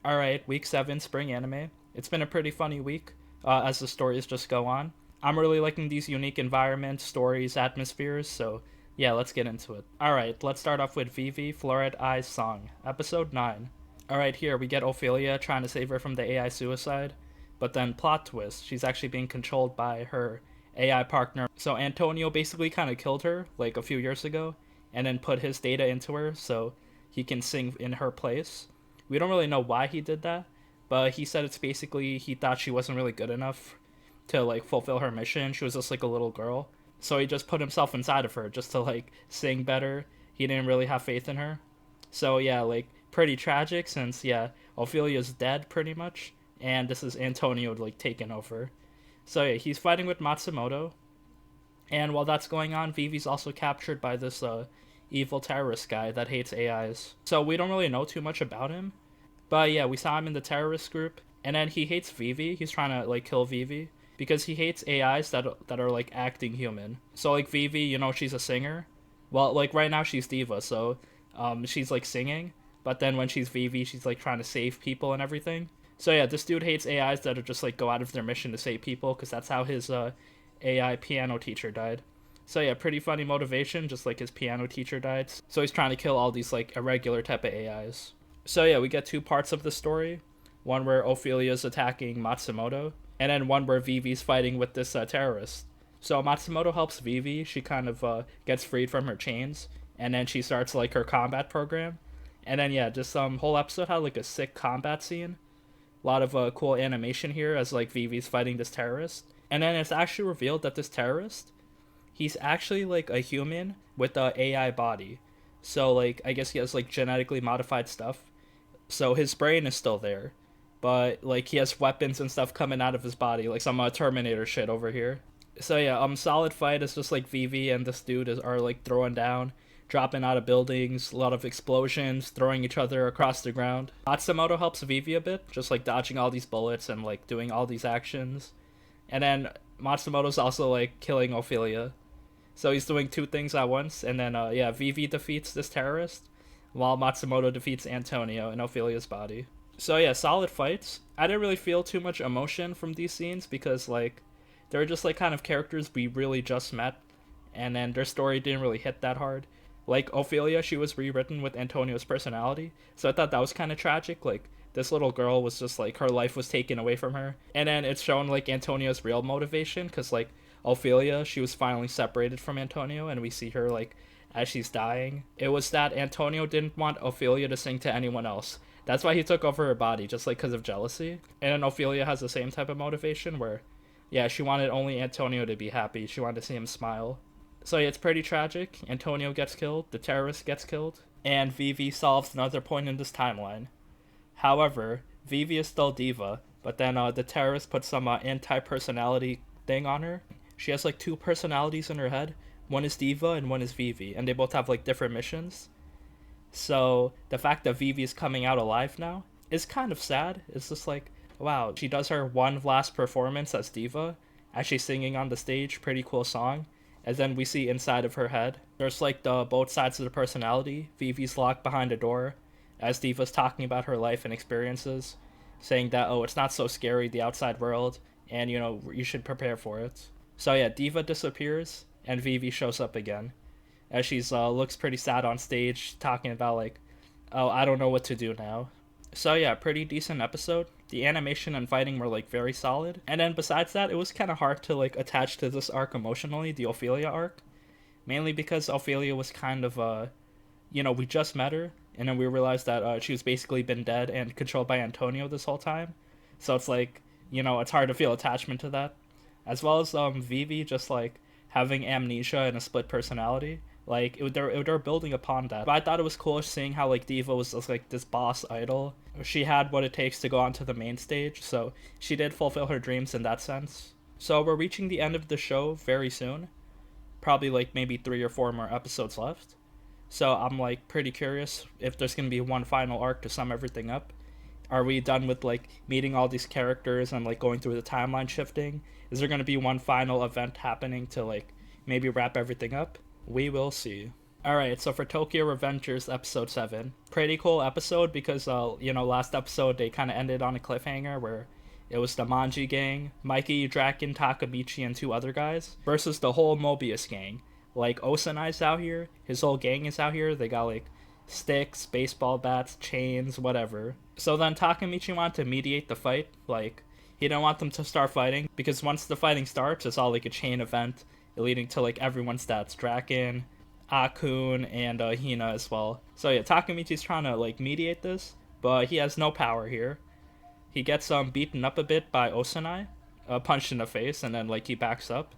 Alright, week 7 spring anime. It's been a pretty funny week as the stories just go on. I'm really liking these unique environments, stories, atmospheres, so yeah, let's get into it. Alright, let's start off with Vivy, Fluorite Eye's Song, episode 9. Alright, here we get Ophelia trying to save her from the AI suicide, but then plot twist, she's actually being controlled by her AI partner. So Antonio basically kind of killed her like a few years ago, and then put his data into her so he can sing in her place. We don't really know why he did that, but he said it's basically he thought she wasn't really good enough to like fulfill her mission. She was just like a little girl. So he just put himself inside of her just to like sing better. He didn't really have faith in her. So yeah, like pretty tragic since yeah, Ophelia's dead pretty much and this is Antonio like taking over. So yeah, he's fighting with Matsumoto. And while that's going on, Vivi's also captured by this evil terrorist guy that hates AIs. So we don't really know too much about him. But yeah, we saw him in the terrorist group. And then he hates Vivy. He's trying to like kill Vivy. Because he hates AIs that are like acting human. So like Vivy, you know, she's a singer. Well, like right now she's Diva, so she's like singing. But then when she's Vivy, she's like trying to save people and everything. So yeah, this dude hates AIs that are just like go out of their mission to save people. Because that's how his AI piano teacher died. So yeah, pretty funny motivation, just like his piano teacher died. So he's trying to kill all these like irregular type of AIs. So yeah, we get two parts of the story. One where Ophelia's attacking Matsumoto, and then one where Vivi's fighting with this terrorist. So Matsumoto helps Vivy. She kind of gets freed from her chains, and then she starts like her combat program. And then yeah, just whole episode had like a sick combat scene. A lot of cool animation here as like Vivi's fighting this terrorist. And then it's actually revealed that this terrorist, he's actually like a human with a AI body. So like I guess he has like genetically modified stuff. So his brain is still there, but like he has weapons and stuff coming out of his body, like some Terminator shit over here. So yeah, solid fight. It's just like Vivy and this dude are like throwing down, dropping out of buildings, a lot of explosions, throwing each other across the ground. Matsumoto helps Vivy a bit, just like dodging all these bullets and like doing all these actions. And then Matsumoto's also like killing Ophelia. So he's doing two things at once. And then yeah, Vivy defeats this terrorist while Matsumoto defeats Antonio in Ophelia's body. So yeah, solid fights. I didn't really feel too much emotion from these scenes because like they're just like kind of characters we really just met, and then their story didn't really hit that hard. Like Ophelia, she was rewritten with Antonio's personality, so I thought that was kind of tragic. Like this little girl was just like her life was taken away from her, and then it's shown like Antonio's real motivation because like Ophelia, she was finally separated from Antonio, and we see her like as she's dying. It was that Antonio didn't want Ophelia to sing to anyone else. That's why he took over her body, just like because of jealousy. And then Ophelia has the same type of motivation where, yeah, she wanted only Antonio to be happy. She wanted to see him smile. So yeah, it's pretty tragic. Antonio gets killed, the terrorist gets killed, and Vivy solves another point in this timeline. However, Vivy is still Diva, but then the terrorist put some anti-personality thing on her. She has like two personalities in her head. One is Diva and one is Vivy, and they both have like different missions. So the fact that Vivy is coming out alive now is kind of sad. It's just like, wow, she does her one last performance as Diva, actually singing on the stage, pretty cool song. And then we see inside of her head, there's like the both sides of the personality. Vivy's locked behind a door as Diva's talking about her life and experiences, saying that, oh, it's not so scary, the outside world, and you know, you should prepare for it. So yeah, Diva disappears and Vivy shows up again as she's looks pretty sad on stage, talking about like, oh, I don't know what to do now. So yeah, pretty decent episode. The animation and fighting were like very solid, and then besides that, it was kind of hard to like attach to this arc emotionally, the Ophelia arc, mainly because Ophelia was kind of you know, we just met her, and then we realized that she was basically been dead and controlled by Antonio this whole time. So it's like, you know, it's hard to feel attachment to that, as well as Vivy just like having amnesia and a split personality. Like they're building upon that. But I thought it was cool seeing how like Diva was just like this boss idol. She had what it takes to go onto the main stage, so she did fulfill her dreams in that sense. So we're reaching the end of the show very soon. Probably like maybe 3 or 4 more episodes left. So I'm like pretty curious if there's gonna be one final arc to sum everything up. Are we done with like meeting all these characters and like going through the timeline shifting? Is there gonna be one final event happening to like maybe wrap everything up? We will see. Alright, so for Tokyo Revengers episode 7, pretty cool episode because, last episode they kind of ended on a cliffhanger where it was the Manji gang, Mikey, Draken, Takamichi, and 2 other guys, versus the whole Mobius gang. Like, Osanai's out here, his whole gang is out here, they got like sticks, baseball bats, chains, whatever. So then Takamichi wanted to mediate the fight, like, he didn't want them to start fighting, because once the fighting starts, it's all like a chain event, leading to like everyone's stats, Draken, Akun, and Hina as well. So yeah, Takamichi's trying to like mediate this, but he has no power here. He gets beaten up a bit by Osanai, punched in the face, and then like he backs up.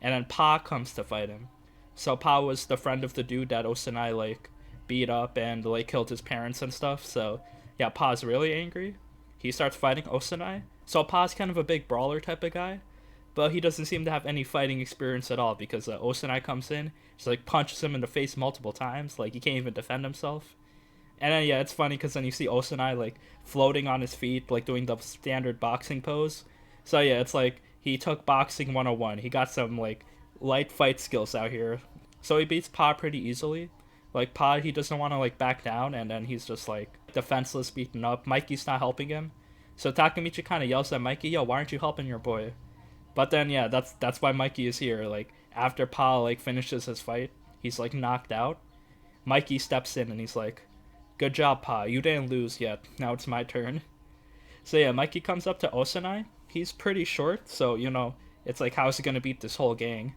And then Pa comes to fight him. So Pa was the friend of the dude that Osanai like beat up and like killed his parents and stuff. So yeah, Pa's really angry. He starts fighting Osanai. So Pa's kind of a big brawler type of guy, but he doesn't seem to have any fighting experience at all because Osanai comes in, just like punches him in the face multiple times, like he can't even defend himself. And then yeah, it's funny because then you see Osanai like floating on his feet, like doing the standard boxing pose. So yeah, it's like he took boxing 101. He got some like light fight skills out here. So he beats Pa pretty easily. Like Pa, he doesn't want to like back down, and then he's just like defenseless, beaten up. Mikey's not helping him. So Takamichi kind of yells at Mikey, "Yo, why aren't you helping your boy?" But then yeah, that's why Mikey is here. Like after Pa like finishes his fight, he's like knocked out. Mikey steps in and he's like, "Good job, Pa. You didn't lose yet. Now it's my turn." So yeah, Mikey comes up to Osanai. He's pretty short, so it's like how's he gonna beat this whole gang?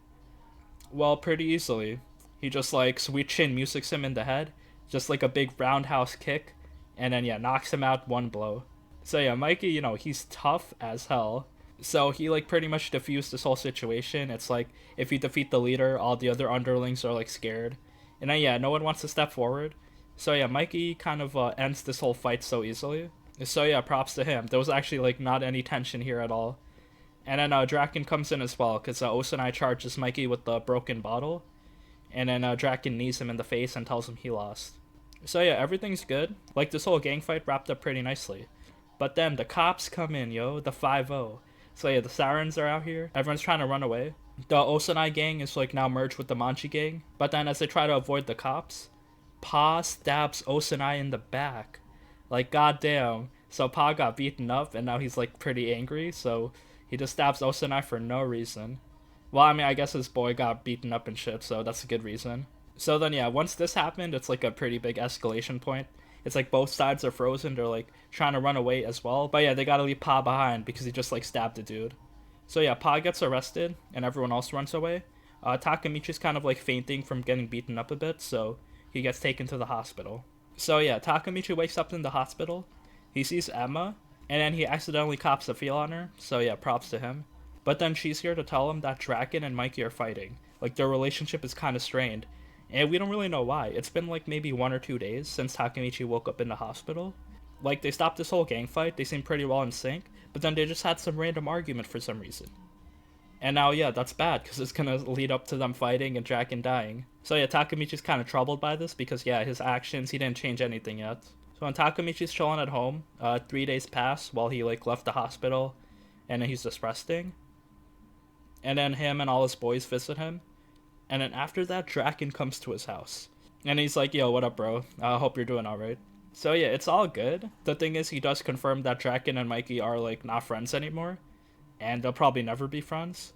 Well, pretty easily. He just like sweet chin musics him in the head, just like a big roundhouse kick, and then yeah, knocks him out one blow. So yeah, Mikey, he's tough as hell. So he like pretty much diffused this whole situation. It's like if you defeat the leader, all the other underlings are like scared, and then yeah, no one wants to step forward. So yeah, Mikey kind of ends this whole fight so easily. So yeah, props to him. There was actually like not any tension here at all. And then Draken comes in as well because Osanai charges Mikey with the broken bottle, and then Draken knees him in the face and tells him he lost. So yeah, everything's good. Like this whole gang fight wrapped up pretty nicely. But then the cops come in, the 5-0. So yeah, the Sirens are out here. Everyone's trying to run away. The Osanai gang is like now merged with the Manji gang. But then as they try to avoid the cops, Pa stabs Osanai in the back. Like goddamn. So Pa got beaten up and now he's like pretty angry. So he just stabs Osanai for no reason. Well, I mean, I guess his boy got beaten up and shit, so that's a good reason. So then yeah, once this happened, it's like a pretty big escalation point. It's like both sides are frozen. They're like trying to run away as well. But yeah, they gotta leave Pa behind because he just like stabbed a dude. So yeah, Pa gets arrested and everyone else runs away. Takamichi's kind of like fainting from getting beaten up a bit, so he gets taken to the hospital. So yeah, Takamichi wakes up in the hospital. He sees Emma, and then he accidentally cops a feel on her. So yeah, props to him. But then she's here to tell him that Draken and Mikey are fighting. Like their relationship is kind of strained. And we don't really know why. It's been like maybe 1 or 2 days since Takamichi woke up in the hospital. Like they stopped this whole gang fight, they seemed pretty well in sync, but then they just had some random argument for some reason. And now yeah, that's bad because it's gonna lead up to them fighting and Draken dying. So yeah, Takamichi's kind of troubled by this because yeah, his actions, he didn't change anything yet. So when Takamichi's chilling at home, 3 days pass while he like left the hospital and then he's just resting. And then him and all his boys visit him. And then after that, Draken comes to his house. And he's like, "Yo, what up, bro? I hope you're doing alright." So yeah, it's all good. The thing is, he does confirm that Draken and Mikey are like not friends anymore. And they'll probably never be friends.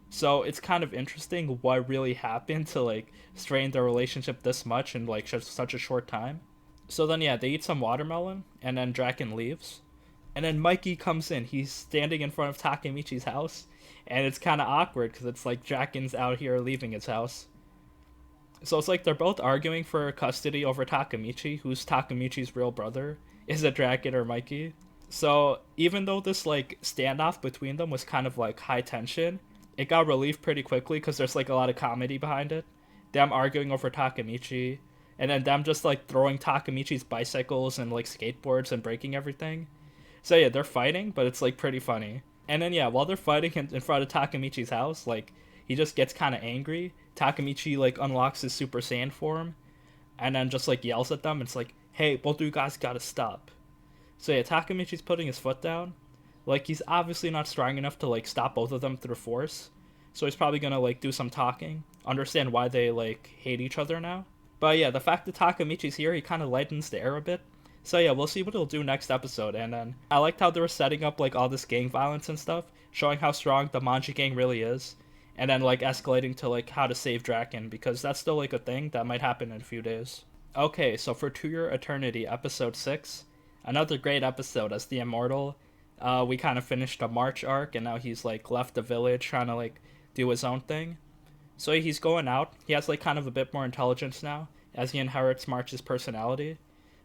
So it's kind of interesting what really happened to like strain their relationship this much in like such a short time. So then yeah, they eat some watermelon. And then Draken leaves. And then Mikey comes in. He's standing in front of Takamichi's house. And it's kind of awkward because it's like Draken's out here leaving his house. So it's like they're both arguing for custody over Takamichi, who's Takamichi's real brother. Is it Draken or Mikey? So even though this like standoff between them was kind of like high tension, it got relieved pretty quickly because there's like a lot of comedy behind it. Them arguing over Takamichi, and then them just like throwing Takamichi's bicycles and like skateboards and breaking everything. So yeah, they're fighting, but it's like pretty funny. And then yeah, while they're fighting in front of Takamichi's house, like he just gets kind of angry. Takamichi like unlocks his Super Saiyan form, and then just like yells at them. It's like, "Hey, both of you guys gotta stop." So yeah, Takamichi's putting his foot down. Like he's obviously not strong enough to like stop both of them through force. So he's probably gonna like do some talking, understand why they like hate each other now. But yeah, the fact that Takamichi's here, he kind of lightens the air a bit. So yeah, we'll see what he'll do next episode. And then I liked how they were setting up like all this gang violence and stuff, showing how strong the Manji gang really is, and then like escalating to like how to save Draken, because that's still like a thing that might happen in a few days. Okay, so for To Your Eternity, episode 6, another great episode as the Immortal. We kind of finished a March arc, and now he's like left the village trying to like do his own thing. So he's going out. He has like kind of a bit more intelligence now, as he inherits March's personality.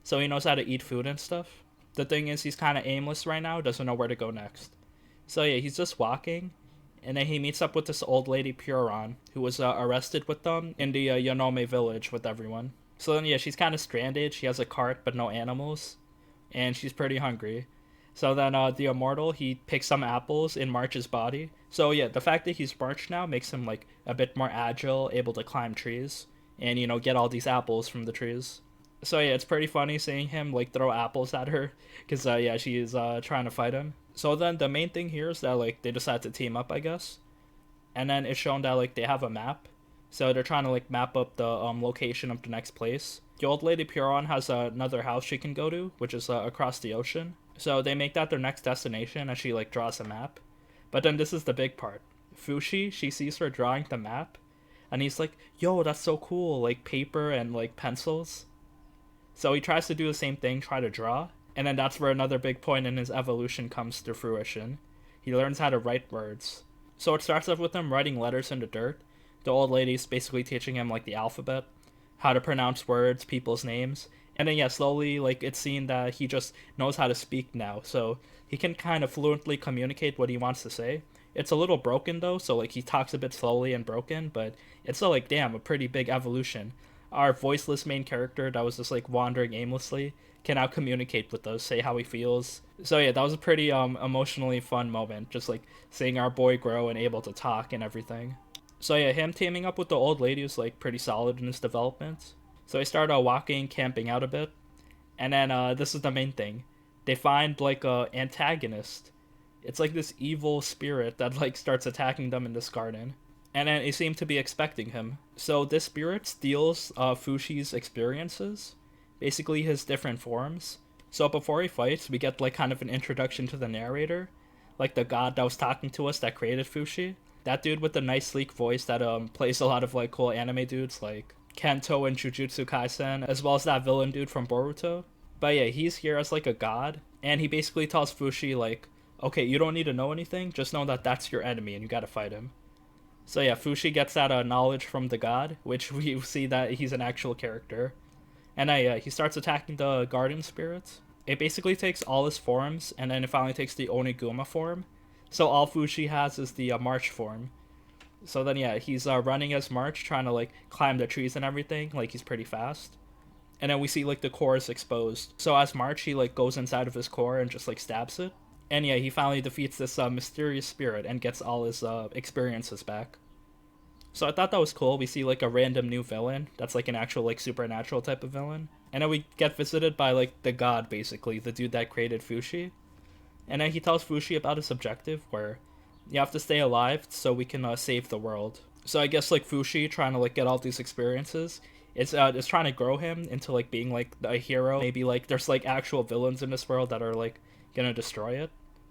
So he knows how to eat food and stuff. The thing is, he's kind of aimless right now, doesn't know where to go next. So yeah, he's just walking, and then he meets up with this old lady Joran, who was arrested with them in the Yanome village with everyone. So then yeah, she's kind of stranded. She has a cart but no animals, and she's pretty hungry. So then the Immortal, he picks some apples in March's body. So yeah, the fact that he's March now makes him like a bit more agile, able to climb trees, and you know, get all these apples from the trees. So yeah, it's pretty funny seeing him like throw apples at her, because yeah, she is trying to fight him. So then the main thing here is that like they decide to team up, I guess, and then it's shown that like they have a map. So they're trying to like map up the location of the next place. The old lady Puron has another house she can go to, which is across the ocean. So they make that their next destination as she like draws a map. But then this is the big part. Fushi, she sees her drawing the map, and he's like, "Yo, that's so cool! Like paper and like pencils." So he tries to do the same thing, try to draw, and then that's where another big point in his evolution comes to fruition. He learns how to write words. So it starts off with him writing letters in the dirt. The old lady's basically teaching him like the alphabet, how to pronounce words, people's names, and then yeah, slowly like it's seen that he just knows how to speak now, so he can kind of fluently communicate what he wants to say. It's a little broken though, so like he talks a bit slowly and broken, but it's still like damn, a pretty big evolution. Our voiceless main character that was just like wandering aimlessly can now communicate with us, say how he feels. So yeah, that was a pretty emotionally fun moment, just like seeing our boy grow and able to talk and everything. So yeah, him teaming up with the old lady was like pretty solid in his development. So they started walking, camping out a bit, and then this is the main thing. They find like a antagonist. It's like this evil spirit that like starts attacking them in this garden, and then it seemed to be expecting him. So this spirit steals Fushi's experiences, basically his different forms. So before he fights, we get like kind of an introduction to the narrator, like the god that was talking to us that created Fushi. That dude with the nice sleek voice that plays a lot of like cool anime dudes like Kento and Jujutsu Kaisen, as well as that villain dude from Boruto. But yeah, he's here as like a god, and he basically tells Fushi like, okay, you don't need to know anything, just know that that's your enemy and you gotta fight him. So yeah, Fushi gets that knowledge from the god, which we see that he's an actual character. And he starts attacking the garden spirits. It basically takes all his forms, and then it finally takes the Oniguma form. So all Fushi has is the March form. So then yeah, he's running as March, trying to like climb the trees and everything, like he's pretty fast. And then we see like the core is exposed. So as March, he like goes inside of his core and just like stabs it. And yeah, he finally defeats this mysterious spirit and gets all his experiences back. So I thought that was cool. We see like a random new villain that's like an actual like supernatural type of villain. And then we get visited by like the god, basically, the dude that created Fushi. And then he tells Fushi about his objective, where you have to stay alive so we can save the world. So I guess like Fushi trying to like get all these experiences, it's trying to grow him into like being like a hero. Maybe like there's like actual villains in this world that are like gonna destroy it.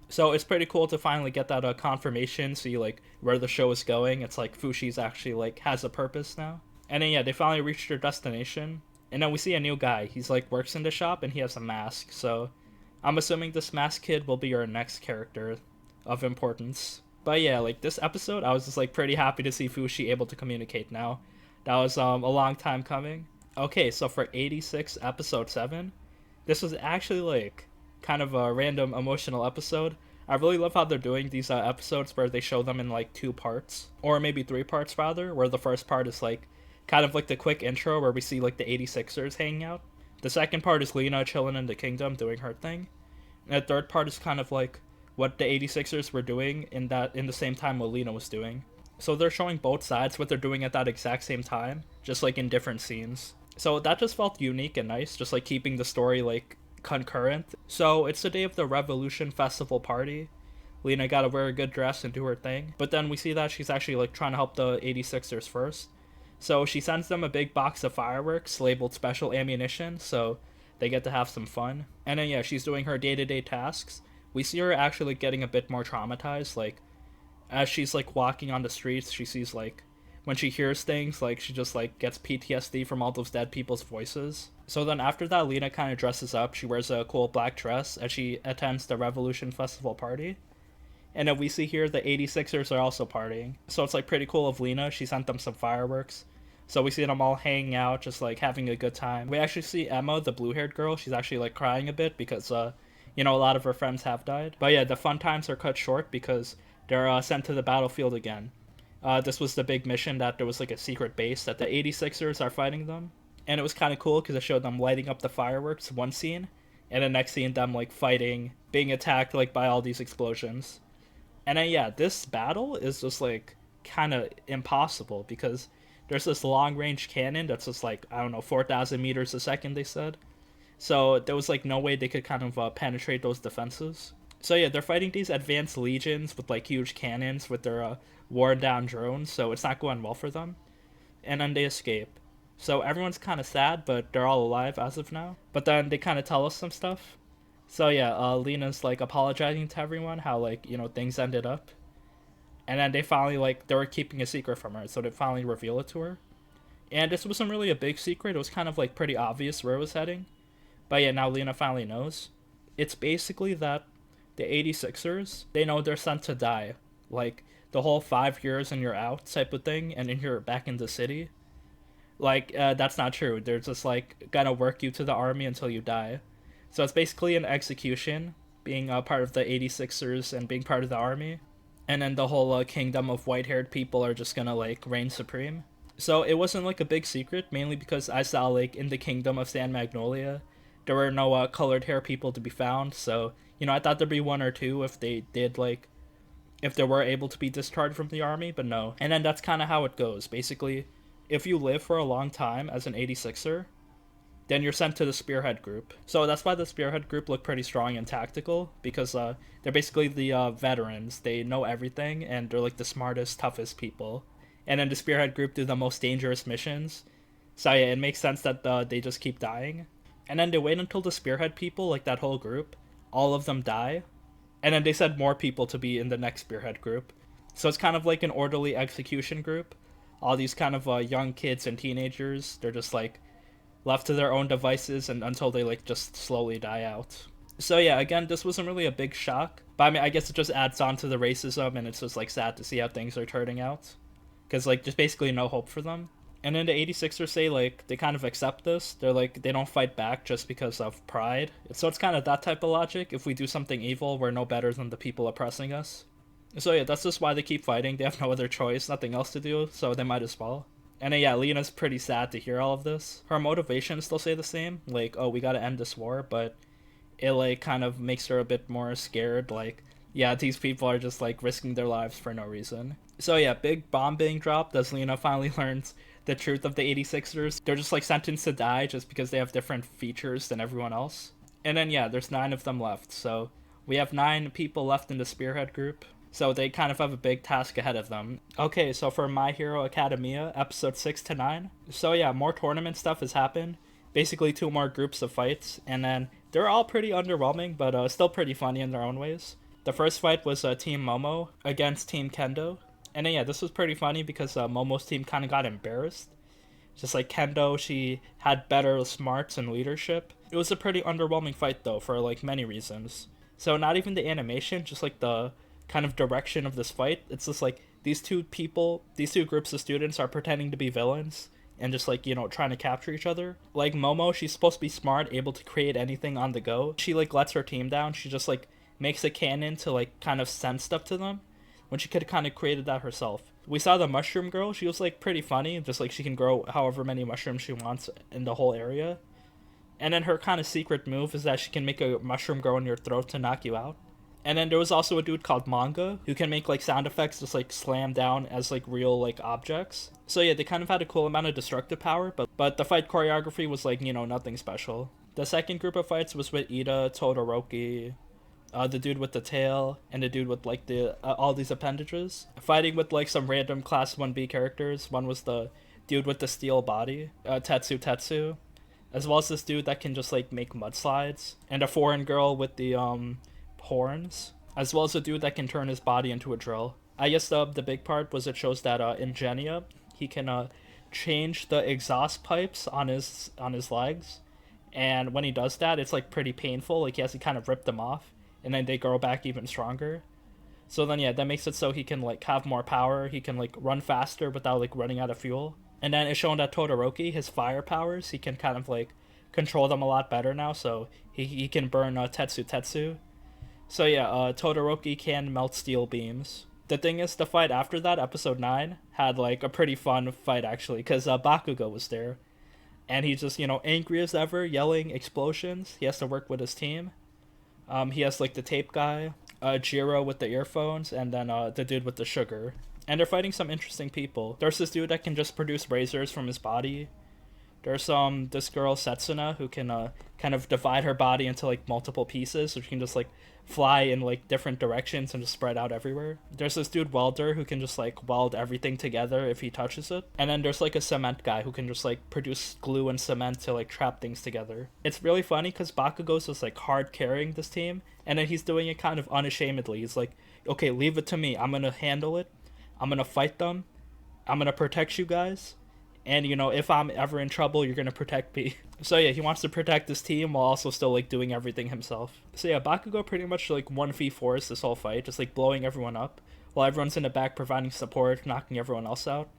So it's pretty cool to finally get that confirmation, see like where the show is going. It's like Fushi's actually like has a purpose now. And then yeah, they finally reach their destination. And then we see a new guy. He's like works in the shop and he has a mask. So I'm assuming this masked kid will be our next character of importance. But yeah, like this episode, I was just like pretty happy to see Fushi able to communicate now. That was a long time coming. Okay, so for 86 episode 7, this was actually like kind of a random emotional episode. I really love how they're doing these episodes where they show them in like 2 parts, or maybe 3 parts rather, where the first part is like kind of like the quick intro where we see like the 86ers hanging out. The second part is Lena chilling in the kingdom doing her thing. And the third part is kind of like what the 86ers were doing in the same time what Lena was doing. So they're showing both sides what they're doing at that exact same time, just like in different scenes. So that just felt unique and nice, just like keeping the story like concurrent. So it's the day of the Revolution Festival party. Lena gotta wear a good dress and do her thing. But then we see that she's actually like trying to help the 86ers first. So she sends them a big box of fireworks labeled special ammunition, so they get to have some fun. And then yeah, she's doing her day-to-day tasks. We see her actually getting a bit more traumatized, like as she's like walking on the streets, she sees like when she hears things, like she just like gets PTSD from all those dead people's voices. So then after that, Lena kind of dresses up. She wears a cool black dress as she attends the Revolution Festival party. And then we see here the 86ers are also partying. So it's like pretty cool of Lena. She sent them some fireworks. So we see them all hanging out, just like having a good time. We actually see Emma, the blue-haired girl. She's actually like crying a bit because, a lot of her friends have died. But yeah, the fun times are cut short because they're sent to the battlefield again. This was the big mission that there was like a secret base that the 86ers are fighting them. And it was kind of cool because it showed them lighting up the fireworks, one scene. And the next scene, them like fighting, being attacked like by all these explosions. And then yeah, this battle is just like kind of impossible because there's this long range cannon that's just like, I don't know, 4,000 meters a second, they said. So there was like no way they could kind of penetrate those defenses. So yeah, they're fighting these advanced legions with like huge cannons with their worn down drones, so it's not going well for them. And then they escape. So everyone's kind of sad, but they're all alive as of now. But then they kind of tell us some stuff. So yeah, Lena's like apologizing to everyone how like, things ended up. And then they finally like, they were keeping a secret from her, so they finally reveal it to her. And this wasn't really a big secret, it was kind of like pretty obvious where it was heading. But yeah, now Lena finally knows. It's basically that the 86ers, they know they're sent to die. Like, the whole 5 years and you're out type of thing, and then you're back in the city. Like, that's not true. They're just, like, gonna work you to the army until you die. So it's basically an execution, being a part of the 86ers and being part of the army. And then the whole kingdom of white-haired people are just gonna, like, reign supreme. So it wasn't, like, a big secret, mainly because I saw, like, in the kingdom of San Magnolia, there were no colored hair people to be found, so, I thought there'd be one or two if they did, like, if they were able to be discharged from the army, but no. And then that's kind of how it goes. Basically, if you live for a long time as an 86er, then you're sent to the Spearhead Group. So that's why the Spearhead Group look pretty strong and tactical, because they're basically the veterans. They know everything, and they're like the smartest, toughest people. And then the Spearhead Group do the most dangerous missions. So yeah, it makes sense that they just keep dying. And then they wait until the Spearhead people, like that whole group, all of them die. And then they send more people to be in the next Spearhead Group. So it's kind of like an orderly execution group. All these kind of young kids and teenagers, they're just like left to their own devices and until they like just slowly die out. So yeah, again, this wasn't really a big shock. But I mean, I guess it just adds on to the racism, and it's just like sad to see how things are turning out. Because like there's basically no hope for them. And then the 86ers say, like, they kind of accept this. They're like, they don't fight back just because of pride. So it's kind of that type of logic. If we do something evil, we're no better than the people oppressing us. So yeah, that's just why they keep fighting. They have no other choice, nothing else to do, so they might as well. And then, yeah, Lena's pretty sad to hear all of this. Her motivations still say the same. Like, oh, we gotta end this war, but it, like, kind of makes her a bit more scared. Like, yeah, these people are just, like, risking their lives for no reason. So yeah, big bomb being dropped as Lena finally learns the truth of the 86ers. They're just like sentenced to die just because they have different features than everyone else. And then yeah, there's 9 of them left. So we have 9 people left in the Spearhead Group. So they kind of have a big task ahead of them. Okay, so for My Hero Academia, episode 6 to 9. So yeah, more tournament stuff has happened. Basically 2 more groups of fights. And then they're all pretty underwhelming, but still pretty funny in their own ways. The first fight was Team Momo against Team Kendo. And then, yeah, this was pretty funny because Momo's team kind of got embarrassed. Just like Kendo, she had better smarts and leadership. It was a pretty underwhelming fight, though, for, like, many reasons. So not even the animation, just, like, the kind of direction of this fight. It's just, like, these two groups of students are pretending to be villains and just, like, trying to capture each other. Like, Momo, she's supposed to be smart, able to create anything on the go. She, like, lets her team down. She just, like, makes a cannon to, like, kind of send stuff to them, when she could have kind of created that herself. We saw the mushroom girl. She was, like, pretty funny. Just, like, she can grow however many mushrooms she wants in the whole area. And then her kind of secret move is that she can make a mushroom grow in your throat to knock you out. And then there was also a dude called Manga who can make, like, sound effects just, like, slam down as, like, real, like, objects. So, yeah, they kind of had a cool amount of destructive power, but the fight choreography was, like, nothing special. The second group of fights was with Ida, Todoroki, the dude with the tail, and the dude with, like, the all these appendages. Fighting with, like, some random Class 1B characters. One was the dude with the steel body, Tetsu, as well as this dude that can just like make mudslides, and a foreign girl with the horns, as well as a dude that can turn his body into a drill. I guess the big part was it shows that Ingenia, he can change the exhaust pipes on his legs, and when he does that, it's like pretty painful. Like he has to kind of rip them off, and then they grow back even stronger. So then yeah, that makes it so he can like have more power. He can like run faster without like running out of fuel. And then it's shown that Todoroki, his fire powers, he can kind of like control them a lot better now. So he can burn Tetsu. So yeah, Todoroki can melt steel beams. The thing is, the fight after that, episode 9, had like a pretty fun fight actually, because Bakugo was there. And he's just, angry as ever, yelling explosions. He has to work with his team. He has like the tape guy, Jiro with the earphones, and then the dude with the sugar. And they're fighting some interesting people. There's this dude that can just produce razors from his body. There's this girl Setsuna who can kind of divide her body into like multiple pieces, so she can just like fly in like different directions and just spread out everywhere. There's this dude welder who can just like weld everything together if he touches it. And then there's like a cement guy who can just like produce glue and cement to like trap things together. It's really funny because Bakugo's just like hard carrying this team, and then he's doing it kind of unashamedly. He's like, okay, leave it to me. I'm gonna handle it. I'm gonna fight them. I'm gonna protect you guys. And, if I'm ever in trouble, you're going to protect me. So, yeah, he wants to protect his team while also still, like, doing everything himself. So, yeah, Bakugo pretty much, like, 1v4s this whole fight, just, like, blowing everyone up, while everyone's in the back providing support, knocking everyone else out.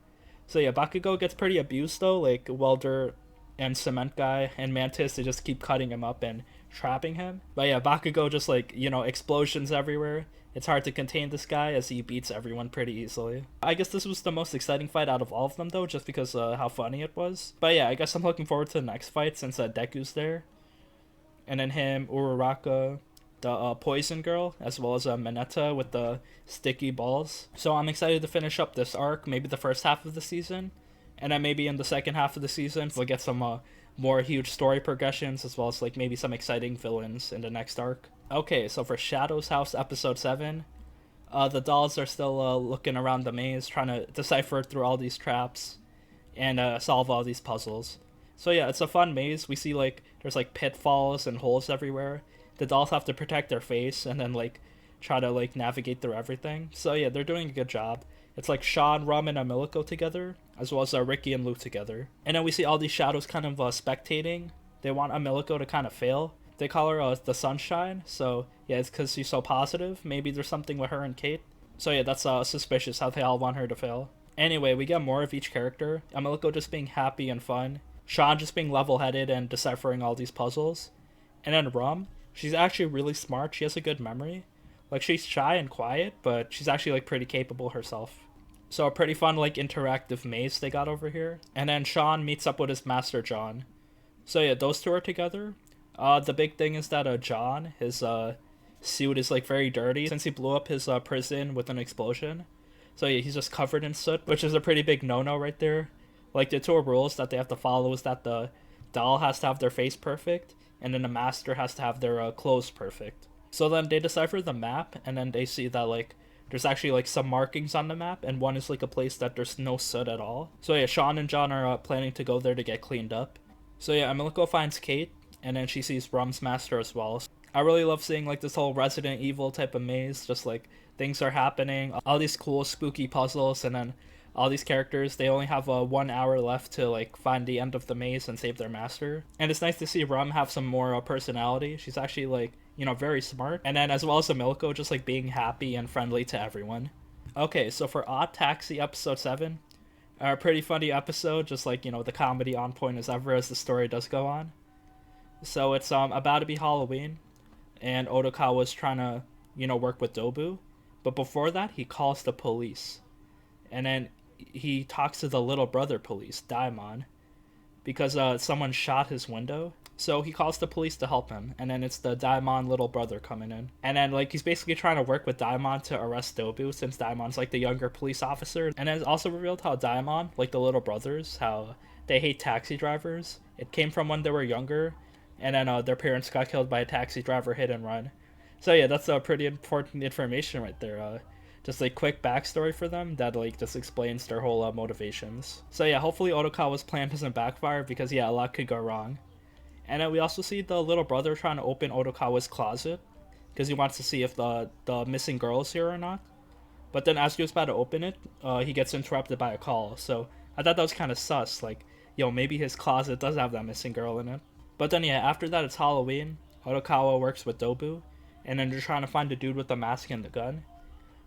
So, yeah, Bakugo gets pretty abused, though. Like, Welder and Cement Guy and Mantis, they just keep cutting him up and trapping him. But, yeah, Bakugo just, like, explosions everywhere. It's hard to contain this guy as he beats everyone pretty easily. I guess this was the most exciting fight out of all of them though, just because how funny it was. But yeah, I guess I'm looking forward to the next fight since Deku's there. And then him, Uraraka, the poison girl, as well as Mineta with the sticky balls. So I'm excited to finish up this arc, maybe the first half of the season. And then maybe in the second half of the season, we'll get some more huge story progressions, as well as like maybe some exciting villains in the next arc. Okay, so for Shadow's House episode 7, the dolls are still looking around the maze, trying to decipher through all these traps and solve all these puzzles. So yeah, it's a fun maze. We see like there's like pitfalls and holes everywhere. The dolls have to protect their face and then like try to like navigate through everything. So yeah, they're doing a good job. It's like Sean, Rum, and Amilico together, as well as Ricky and Luke together. And then we see all these shadows kind of spectating. They want Amilico to kind of fail. They call her the Sunshine, so yeah, it's because she's so positive. Maybe there's something with her and Kate. So yeah, that's suspicious how they all want her to fail. Anyway, we get more of each character. Amilico just being happy and fun. Sean just being level-headed and deciphering all these puzzles. And then Rum, she's actually really smart. She has a good memory. Like, she's shy and quiet, but she's actually like pretty capable herself. So a pretty fun like interactive maze they got over here. And then Sean meets up with his master John. So yeah, those two are together. The big thing is that John, his suit is like very dirty since he blew up his prison with an explosion. So yeah, he's just covered in soot, which is a pretty big no-no right there. Like the two rules that they have to follow is that the doll has to have their face perfect, and then the master has to have their clothes perfect. So then they decipher the map, and then they see that like there's actually like some markings on the map, and one is like a place that there's no soot at all. So yeah, Sean and John are planning to go there to get cleaned up. So yeah, Amilico finds Kate, and then she sees Rum's master as well. I really love seeing like this whole Resident Evil type of maze, just like things are happening, all these cool spooky puzzles, and then all these characters, they only have 1 hour left to like find the end of the maze and save their master. And it's nice to see Rum have some more personality. She's actually like, very smart. And then as well as Amilico, just like being happy and friendly to everyone. Okay, so for Odd Taxi episode 7, a pretty funny episode, just like, the comedy on point as ever as the story does go on. So it's about to be Halloween, and Odokawa's trying to, work with Dobu. But before that, he calls the police. And then he talks to the little brother police, Daimon, because someone shot his window. So he calls the police to help him, and then it's the Daimon little brother coming in. And then, like, he's basically trying to work with Daimon to arrest Dobu, since Daimon's, like, the younger police officer. And it's also revealed how Daimon, like the little brothers, how they hate taxi drivers. It came from when they were younger, and then their parents got killed by a taxi driver hit and run. So yeah, that's pretty important information right there. just like quick backstory for them that like just explains their whole motivations. So yeah, hopefully Otokawa's plan doesn't backfire because yeah, a lot could go wrong. And then we also see the little brother trying to open Otokawa's closet because he wants to see if the missing girl is here or not. But then as he was about to open it, he gets interrupted by a call. So I thought that was kind of sus. Like, yo, maybe his closet does have that missing girl in it. But then yeah, after that it's Halloween. Otokawa works with Dobu, and then they're trying to find the dude with the mask and the gun.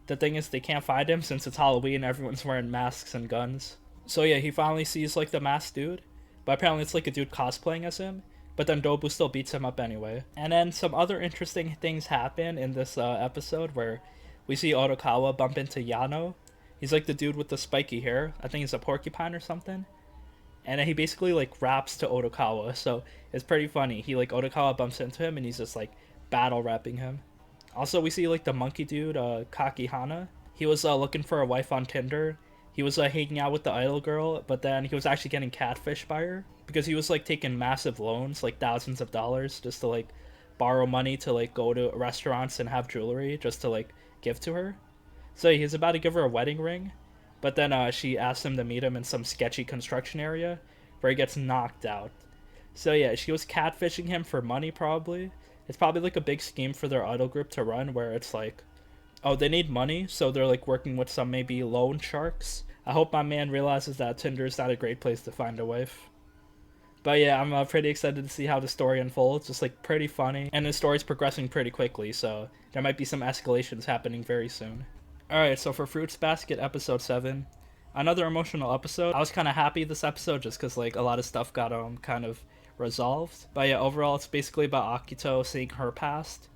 The thing is, they can't find him since it's Halloween. Everyone's wearing masks and guns. So yeah, he finally sees like the masked dude, but apparently it's like a dude cosplaying as him. But then Dobu still beats him up anyway. And then some other interesting things happen in this episode where we see Otokawa bump into Yano. He's like the dude with the spiky hair. I think he's a porcupine or something. And then he basically like raps to Otokawa, so it's pretty funny. He like Otokawa bumps into him and he's just like battle rapping him. Also, we see like the monkey dude, Kakihana. He was looking for a wife on Tinder. He was hanging out with the idol girl, but then he was actually getting catfished by her because he was like taking massive loans, like thousands of dollars, just to like borrow money to like go to restaurants and have jewelry just to like give to her. So he's about to give her a wedding ring, but then she asks him to meet him in some sketchy construction area where he gets knocked out. So yeah, she was catfishing him for money probably. It's probably like a big scheme for their idol group to run where it's like, oh, they need money, so they're like working with some maybe loan sharks. I hope my man realizes that Tinder is not a great place to find a wife. But yeah, I'm pretty excited to see how the story unfolds. It's like pretty funny, and the story's progressing pretty quickly, so there might be some escalations happening very soon. Alright, so for Fruits Basket episode 7, another emotional episode. I was kind of happy this episode just because like a lot of stuff got kind of resolved. But yeah, overall it's basically about Akito seeing her past.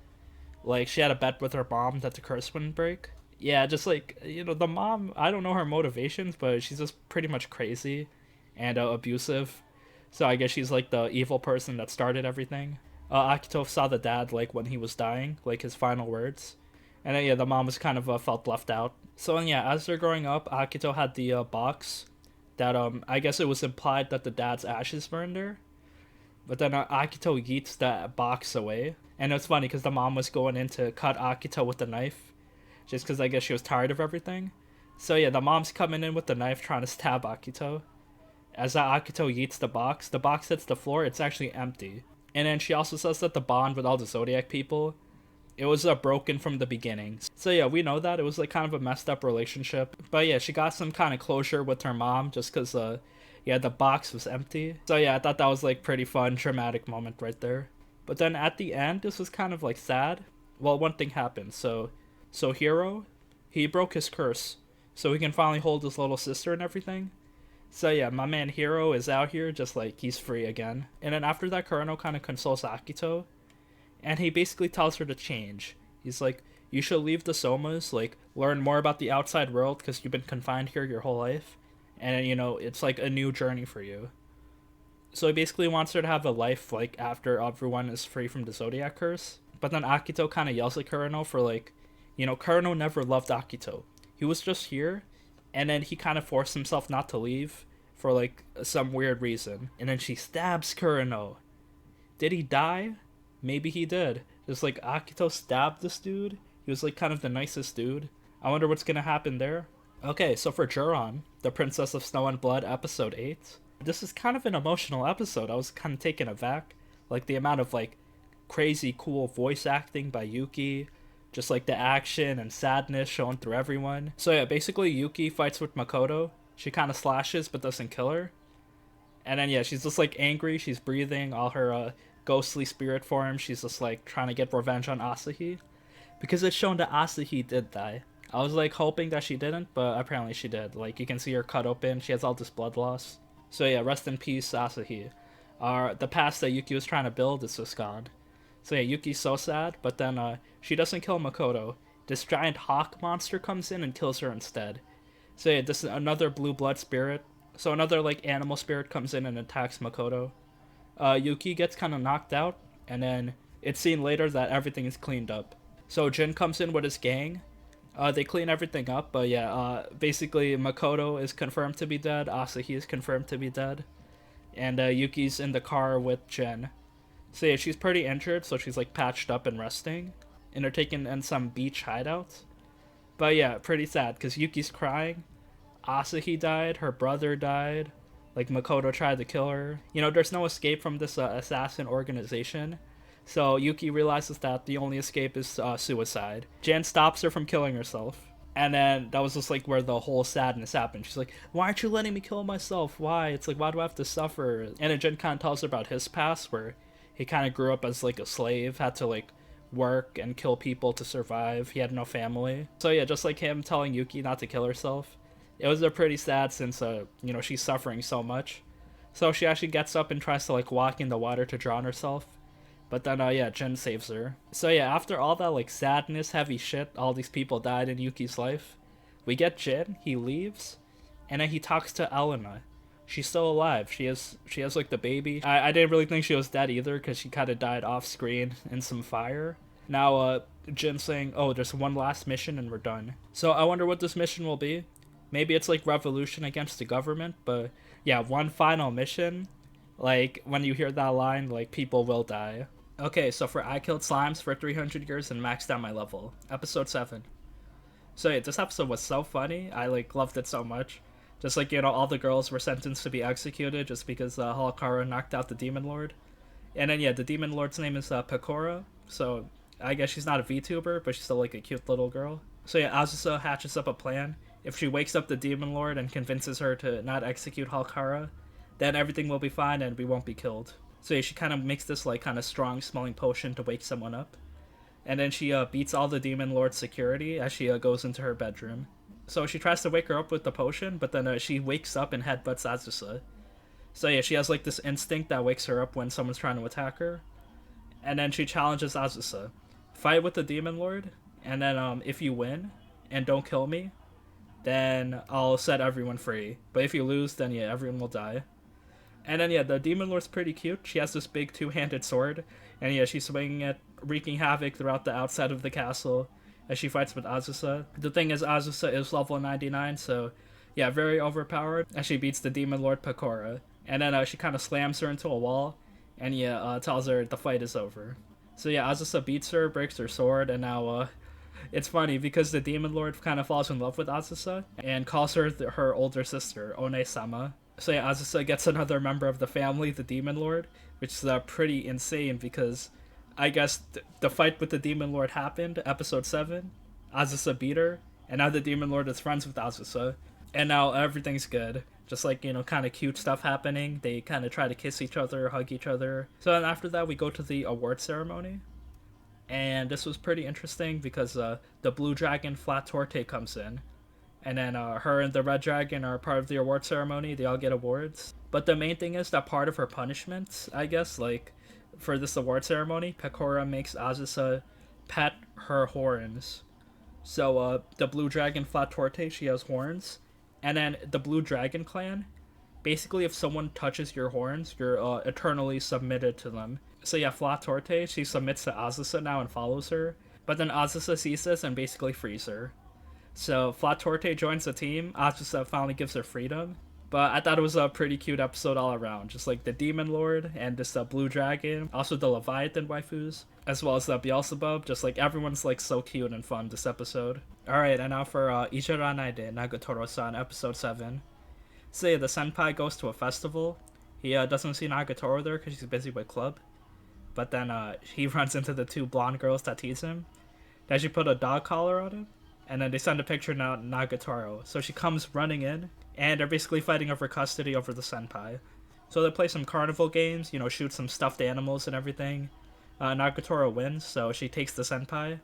Like, she had a bet with her mom that the curse wouldn't break. Yeah, just like, you know, the mom, I don't know her motivations, but she's just pretty much crazy and abusive. So I guess she's like the evil person that started everything. Akito saw the dad like when he was dying, like his final words. And then yeah, the mom was kind of felt left out. So and yeah, as they're growing up, Akito had the box that I guess it was implied that the dad's ashes were in there. But then Akito yeets that box away. And it's funny because the mom was going in to cut Akito with the knife. Just because I guess she was tired of everything. So yeah, the mom's coming in with the knife trying to stab Akito. As Akito yeets the box hits the floor, it's actually empty. And then she also says that the bond with all the Zodiac people, it was broken from the beginning. So yeah, we know that. It was like kind of a messed up relationship. But yeah, she got some kind of closure with her mom just because yeah, the box was empty. So yeah, I thought that was like pretty fun, dramatic moment right there. But then at the end, this was kind of like sad. Well, one thing happened. So Hiro, he broke his curse. So he can finally hold his little sister and everything. So yeah, my man Hiro is out here just like he's free again. And then after that, Kurano kind of consoles Akito. And he basically tells her to change. He's like, you should leave the Somas, like learn more about the outside world because you've been confined here your whole life. And you know, it's like a new journey for you. So he basically wants her to have a life like after everyone is free from the Zodiac curse. But then Akito kind of yells at Kurano for like, you know, Kurano never loved Akito. He was just here, and then he kind of forced himself not to leave for like some weird reason. And then she stabs Kurano. Did he die? Maybe he did. Just like Akito stabbed this dude. He was like kind of the nicest dude. I wonder what's gonna happen there. Okay, so for Joran, the Princess of Snow and Blood, episode 8. This is kind of an emotional episode. I was kind of taken aback. Like, the amount of, like, crazy cool voice acting by Yuki. Just, like, the action and sadness shown through everyone. So, yeah, basically, Yuki fights with Makoto. She kind of slashes, but doesn't kill her. And then, yeah, she's just, like, angry. She's breathing all her, ghostly spirit form. She's just, like, trying to get revenge on Asahi. Because it's shown that Asahi did die. I was, like, hoping that she didn't, but apparently she did. Like, you can see her cut open. She has all this blood loss. So yeah, rest in peace, Asahi. The past that Yuki was trying to build is just gone. So yeah, Yuki's so sad, but then she doesn't kill Makoto. This giant hawk monster comes in and kills her instead. So yeah, this is another blue blood spirit. So another like animal spirit comes in and attacks Makoto. Yuki gets kind of knocked out, and then it's seen later that everything is cleaned up. So Jin comes in with his gang. They clean everything up, but yeah, basically Makoto is confirmed to be dead, Asahi is confirmed to be dead, and Yuki's in the car with Jin. So yeah, she's pretty injured, so she's like patched up and resting, and they're taken in some beach hideout. But yeah, pretty sad because Yuki's crying. Asahi died, her brother died. Like, Makoto tried to kill her. There's no escape from this assassin organization. So Yuki realizes that the only escape is suicide. Jin stops her from killing herself. And then that was just like where the whole sadness happened. She's like, why aren't you letting me kill myself? Why? It's like, why do I have to suffer? And then Jin kind of tells her about his past, where he kind of grew up as like a slave, had to like work and kill people to survive. He had no family. So yeah, just like him telling Yuki not to kill herself. It was pretty sad since, she's suffering so much. So she actually gets up and tries to like walk in the water to drown herself. But then, Jin saves her. So yeah, after all that, like, sadness, heavy shit, all these people died in Yuki's life, we get Jin, he leaves, and then he talks to Elena. She's still alive. She has like, the baby. I didn't really think she was dead either, because she kind of died off-screen in some fire. Now, Jin's saying, oh, there's one last mission and we're done. So I wonder what this mission will be. Maybe it's, like, revolution against the government, but, yeah, one final mission. Like, when you hear that line, like, people will die. Okay, so for I Killed Slimes for 300 years and maxed out my level. Episode 7. So yeah, this episode was so funny. I like loved it so much. Just like, all the girls were sentenced to be executed just because Halakara knocked out the Demon Lord. And then yeah, the Demon Lord's name is Pekora. So I guess she's not a VTuber, but she's still like a cute little girl. So yeah, Azusa hatches up a plan. If she wakes up the Demon Lord and convinces her to not execute Halakara, then everything will be fine and we won't be killed. So yeah, she kind of makes this like kind of strong smelling potion to wake someone up. And then she beats all the Demon Lord's security as she goes into her bedroom. So she tries to wake her up with the potion, but then she wakes up and headbutts Azusa. So yeah, she has like this instinct that wakes her up when someone's trying to attack her. And then she challenges Azusa. Fight with the Demon Lord, and then if you win and don't kill me, then I'll set everyone free. But if you lose, then yeah, everyone will die. And then yeah, the Demon Lord's pretty cute. She has this big two-handed sword, and yeah, she's swinging it, wreaking havoc throughout the outside of the castle as she fights with Azusa. The thing is, Azusa is level 99, so yeah, very overpowered, as she beats the Demon Lord Pekora. And then she kind of slams her into a wall, and yeah, tells her the fight is over. So yeah, Azusa beats her, breaks her sword, and now it's funny because the Demon Lord kind of falls in love with Azusa and calls her her older sister, One-sama. So yeah, Azusa gets another member of the family, the Demon Lord, which is pretty insane because I guess the fight with the Demon Lord happened, episode 7. Azusa beat her, and now the Demon Lord is friends with Azusa. And now everything's good. Just like, kind of cute stuff happening. They kind of try to kiss each other, hug each other. So then after that, we go to the award ceremony. And this was pretty interesting because the Blue Dragon Flat Torte comes in. And then her and the Red Dragon are part of the award ceremony. They all get awards. But the main thing is that part of her punishment, I guess, like, for this award ceremony, Pekora makes Azusa pet her horns. So, the Blue Dragon Flat Torte, she has horns. And then the Blue Dragon clan, basically if someone touches your horns, you're eternally submitted to them. So yeah, Flat Torte, she submits to Azusa now and follows her. But then Azusa sees this and basically frees her. So Flat Torte joins the team. Azusa finally gives her freedom. But I thought it was a pretty cute episode all around. Just like the Demon Lord and this Blue Dragon. Also the Leviathan waifus. As well as the Beelzebub. Just like everyone's like so cute and fun this episode. Alright, and now for Ijiranaide, Nagatoro-san, episode 7. So yeah, the senpai goes to a festival. He doesn't see Nagatoro there because he's busy with club. But then he runs into the 2 blonde girls that tease him. Then she put a dog collar on him. And then they send a picture of Nagatoro. So she comes running in, and they're basically fighting over custody over the senpai. So they play some carnival games, shoot some stuffed animals and everything. Nagatoro wins, so she takes the senpai.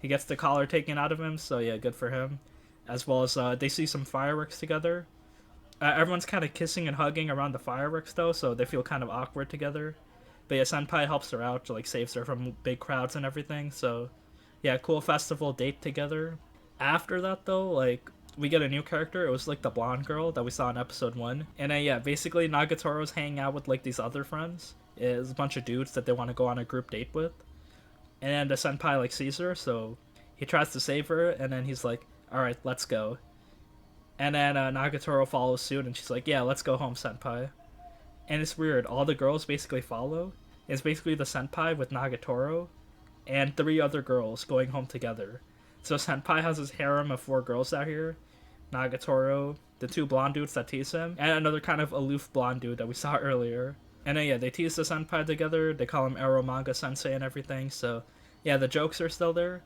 He gets the collar taken out of him, so yeah, good for him. As well as they see some fireworks together. Everyone's kind of kissing and hugging around the fireworks though, so they feel kind of awkward together. But yeah, senpai helps her out, like saves her from big crowds and everything, so yeah, cool festival date together. After that though, like, we get a new character. It was like the blonde girl that we saw in episode 1. And then yeah, basically Nagatoro's hanging out with like these other friends. It's a bunch of dudes that they want to go on a group date with. And the senpai like sees her, so he tries to save her, and then he's like, alright, let's go. And then Nagatoro follows suit, and she's like, yeah, let's go home, senpai. And it's weird, all the girls basically follow. It's basically the senpai with Nagatoro, and 3 other girls going home together. So Senpai has his harem of 4 girls out here. Nagatoro, the 2 blonde dudes that tease him, and another kind of aloof blonde dude that we saw earlier. And then, yeah, they tease the senpai together. They call him Aromanga Sensei and everything. So, yeah, the jokes are still there.